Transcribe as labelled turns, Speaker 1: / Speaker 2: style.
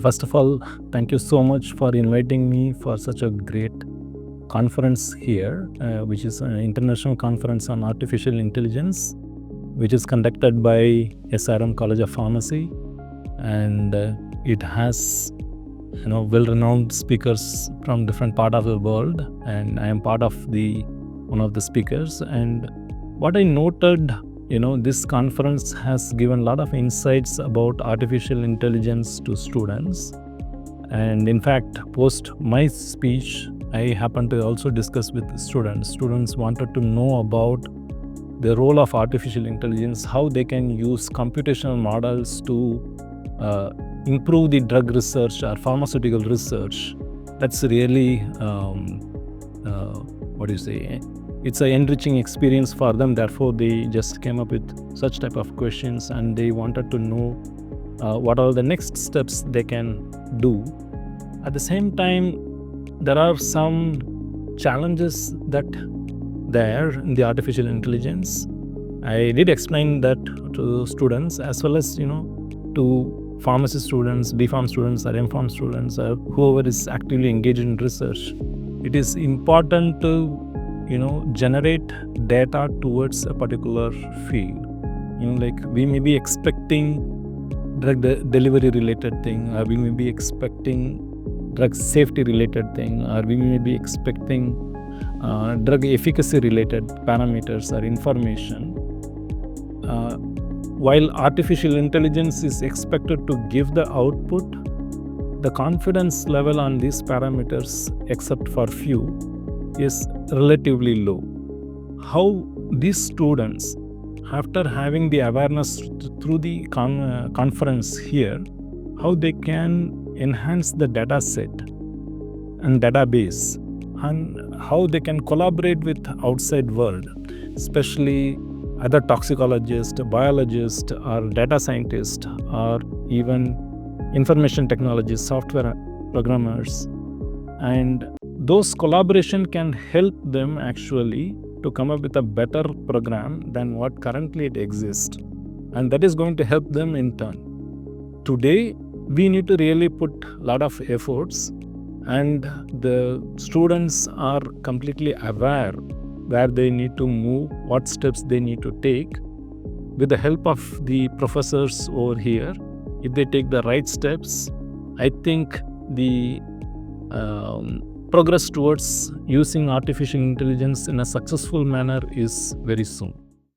Speaker 1: First of all, thank you so much for inviting me for such a great conference here, which is an international conference on artificial intelligence, which is conducted by SRM College of Pharmacy, and it has well-renowned speakers from different part of the world, and I am part of one of the speakers. And what I noted, this conference has given a lot of insights about artificial intelligence to students. And in fact, post my speech, I happened to also discuss with students. Students wanted to know about the role of artificial intelligence, how they can use computational models to improve the drug research or pharmaceutical research. That's really, it's an enriching experience for them. Therefore, they just came up with such type of questions, and they wanted to know what are the next steps they can do. At the same time, there are some challenges that there in the artificial intelligence. I did explain that to students as well as to pharmacy students, B.Pharm students, or M.Pharm students, or whoever is actively engaged in research. It is important to generate data towards a particular field. Like we may be expecting drug delivery related thing, or we may be expecting drug safety related thing, or we may be expecting drug efficacy related parameters or information. While artificial intelligence is expected to give the output, the confidence level on these parameters, except for few, is relatively low. How these students, after having the awareness through the conference here, how they can enhance the data set and database, and how they can collaborate with outside world, especially other toxicologists, biologists, or data scientists, or even information technologists, software programmers. And those collaboration can help them actually to come up with a better program than what currently it exists. And that is going to help them in turn. Today, we need to really put a lot of efforts, and the students are completely aware where they need to move, what steps they need to take. With the help of the professors over here, if they take the right steps, I think the progress towards using artificial intelligence in a successful manner is very soon.